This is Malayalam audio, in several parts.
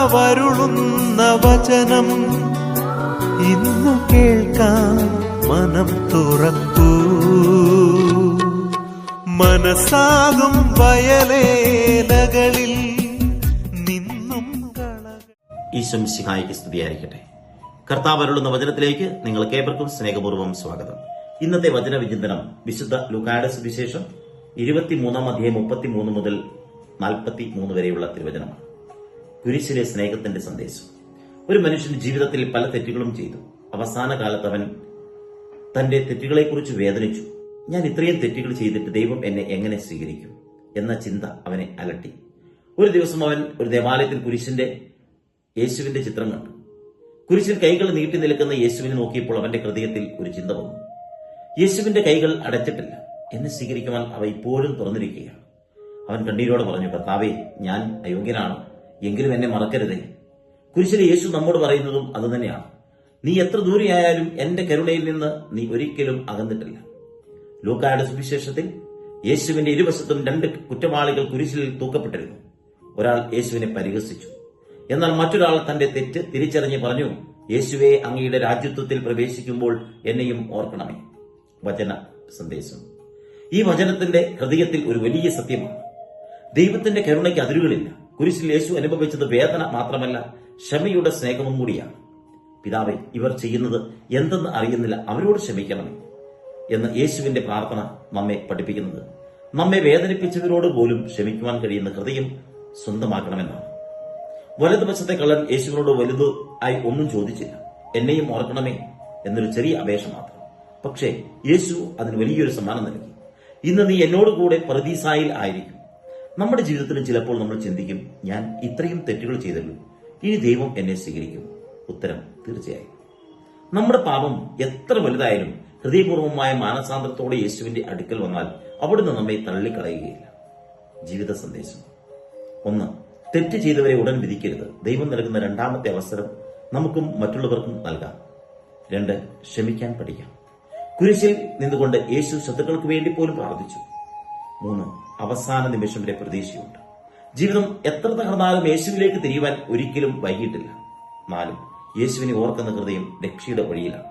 കർത്താവരുളുന്ന വചനം ഇന്നു കേൾക്കാം മനം തുറക്കൂ. മനസ്സാകും വയലേലകളിൽ നിന്നും ഈശോ മിശിഹായിക്ക് സ്തുതിയായിരിക്കട്ടെ. കർത്താവ് അരുളുന്ന വചനത്തിലേക്ക് നിങ്ങൾക്ക് ഏവർക്കും സ്നേഹപൂർവ്വം സ്വാഗതം. ഇന്നത്തെ വചന വിചിന്തനം വിശുദ്ധ ലൂക്കായുടെ സുവിശേഷം 23-ാം അധ്യായം 33 മുതൽ 43 വരെയുള്ള തിരുവചനമാണ്. കുരിശിലെ സ്നേഹത്തിന്റെ സന്ദേശം. ഒരു മനുഷ്യൻ ജീവിതത്തിൽ പല തെറ്റുകളും ചെയ്തു. അവസാന കാലത്ത് അവൻ തന്റെ തെറ്റുകളെക്കുറിച്ച് വേദനിച്ചു. ഞാൻ ഇത്രയും തെറ്റുകൾ ചെയ്തിട്ട് ദൈവം എന്നെ എങ്ങനെ സ്വീകരിക്കും എന്ന ചിന്ത അവനെ അലട്ടി. ഒരു ദിവസം അവൻ ഒരു ദേവാലയത്തിൽ യേശുവിന്റെ ചിത്രം കണ്ടു. കുരിശിൽ കൈകൾ നീട്ടി നിൽക്കുന്ന യേശുവിനെ നോക്കിയപ്പോൾ അവന്റെ ഹൃദയത്തിൽ ഒരു ചിന്ത വന്നു. യേശുവിന്റെ കൈകൾ അടച്ചിട്ടില്ല, എന്നെ സ്വീകരിക്കുവാൻ അവ ഇപ്പോഴും തുറന്നിരിക്കുകയാണ്. അവൻ കണ്ണീരോടെ പറഞ്ഞു, കർത്താവേ, ഞാൻ അയോഗ്യനാണ്, എങ്കിലും എന്നെ മറക്കരുതേ. കുരിശിലെ യേശു നമ്മോട് പറയുന്നതും അതുതന്നെയാണ്. നീ എത്ര ദൂരെയായാലും എന്റെ കരുണയിൽ നിന്ന് നീ ഒരിക്കലും അകന്നിട്ടില്ല. ലൂക്കായുടെ സുവിശേഷത്തിൽ യേശുവിന്റെ ഇരുവശത്തും 2 കുറ്റവാളികൾ കുരിശിൽ തൂക്കപ്പെട്ടിരുന്നു. ഒരാൾ യേശുവിനെ പരിഹസിച്ചു, എന്നാൽ മറ്റൊരാൾ തന്റെ തെറ്റ് തിരിച്ചറിഞ്ഞ് പറഞ്ഞു, യേശുവേ, അങ്ങയുടെ രാജ്യത്വത്തിൽ പ്രവേശിക്കുമ്പോൾ എന്നെയും ഓർക്കണമേ. വചന സന്ദേശം. ഈ വചനത്തിന്റെ ഹൃദയത്തിൽ ഒരു വലിയ സത്യമാണ്. ദൈവത്തിന്റെ കരുണയ്ക്ക് അതിരുകളില്ല. കുരിശിൽ യേശു അനുഭവിച്ചത് വേദന മാത്രമല്ല, ക്ഷമയുടെ സ്നേഹവും കൂടിയാണ്. പിതാവേ, ഇവർ ചെയ്യുന്നത് എന്തെന്ന് അറിയുന്നില്ല, അവരോട് ക്ഷമിക്കണമേ എന്ന് യേശുവിന്റെ പ്രാർത്ഥന നമ്മെ പഠിപ്പിക്കുന്നത് നമ്മെ വേദനിപ്പിച്ചവരോട് പോലും ക്ഷമിക്കുവാൻ കഴിയുന്ന ഹൃദയം സ്വന്തമാക്കണമെന്നാണ്. വലതുവശത്തെ കള്ളൻ യേശുവിനോട് വലുതായി ഒന്നും ചോദിച്ചില്ല, എന്നെയും ഓർക്കണമേ എന്നൊരു ചെറിയ അപേക്ഷ മാത്രം. പക്ഷേ യേശു അതിന് വലിയൊരു സമ്മാനം നൽകി. ഇന്ന് നീ എന്നോട് കൂടെ പറുദീസായിൽ ആയിരിക്കും. നമ്മുടെ ജീവിതത്തിലും ചിലപ്പോൾ നമ്മൾ ചിന്തിക്കും, ഞാൻ ഇത്രയും തെറ്റുകൾ ചെയ്തല്ലോ, ഇനി ദൈവം എന്നെ സ്വീകരിക്കും. ഉത്തരം തീർച്ചയായും. നമ്മുടെ പാപം എത്ര വലുതായാലും ഹൃദയപൂർവമായ മാനസാന്തരത്തോടെ യേശുവിന്റെ അടുക്കൽ വന്നാൽ അവിടുന്ന് നമ്മെ തള്ളിക്കളയുകയില്ല. ജീവിത സന്ദേശം. 1. തെറ്റ് ചെയ്തവരെ ഉടൻ വിധിക്കരുത്. ദൈവം നൽകുന്ന 2ാമത്തെ അവസരം നമുക്കും മറ്റുള്ളവർക്കും നൽകാം. 2. ക്ഷമിക്കാൻ പഠിക്കാം. കുരിശിൽ നിന്നുകൊണ്ട് യേശു ശത്രുക്കൾക്ക് വേണ്ടി പോലും പ്രാർത്ഥിച്ചു. 3. അവസാന നിമിഷം വരെ പ്രതീക്ഷയുണ്ട്. ജീവിതം എത്ര തകർന്നാലും യേശുവിലേക്ക് തിരിയുവാൻ ഒരിക്കലും വൈകിട്ടില്ല. 4. യേശുവിനെ ഓർക്കുന്ന ഹൃദയം രക്ഷയുടെ വഴിയിലാണ്.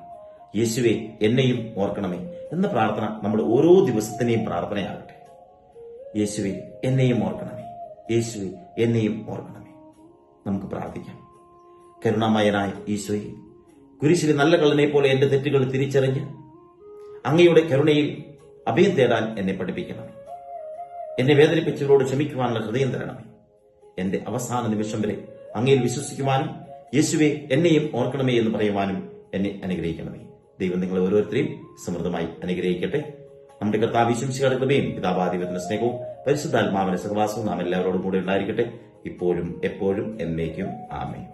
യേശുവെ, എന്നെയും ഓർക്കണമേ എന്ന പ്രാർത്ഥന നമ്മുടെ ഓരോ ദിവസത്തിനെയും പ്രാർത്ഥനയാകട്ടെ. യേശുവെ, എന്നെയും ഓർക്കണമേ, യേശുവെ, എന്നെയും ഓർക്കണമേ. നമുക്ക് പ്രാർത്ഥിക്കാം. കരുണാമയനായ ഈശോയെ, കുരിശിലെ നല്ല കള്ളനെ പോലെ എന്റെ തെറ്റുകൾ തിരിച്ചറിഞ്ഞ് അങ്ങയുടെ കരുണയിൽ അഭയം തേടാൻ എന്നെ പഠിപ്പിക്കണമേ. എന്നെ വേദനിപ്പിച്ചവരോട് ക്ഷമിക്കുവാനുള്ള ഹൃദയം തരണമേ. എന്റെ അവസാന നിമിഷം വരെ അങ്ങയിൽ വിശ്വസിക്കുവാനും യേശുവെ, എന്നെയും ഓർക്കണമേ എന്ന് പറയുവാനും എന്നെ അനുഗ്രഹിക്കണമേ. ദൈവം നിങ്ങളെ ഓരോരുത്തരെയും സമൃദ്ധമായി അനുഗ്രഹിക്കട്ടെ. നമ്മുടെ കർത്താവ് യേശു മിശിഹായുടെ കൃപയും പിതാവാദിവത്തിന്റെ സ്നേഹവും പരിശുദ്ധാത്മാവിന്റെ സഹവാസവും നാം എല്ലാവരോടും കൂടെ ഉണ്ടായിരിക്കട്ടെ, ഇപ്പോഴും എപ്പോഴും എന്നേക്കും. ആമേൻ.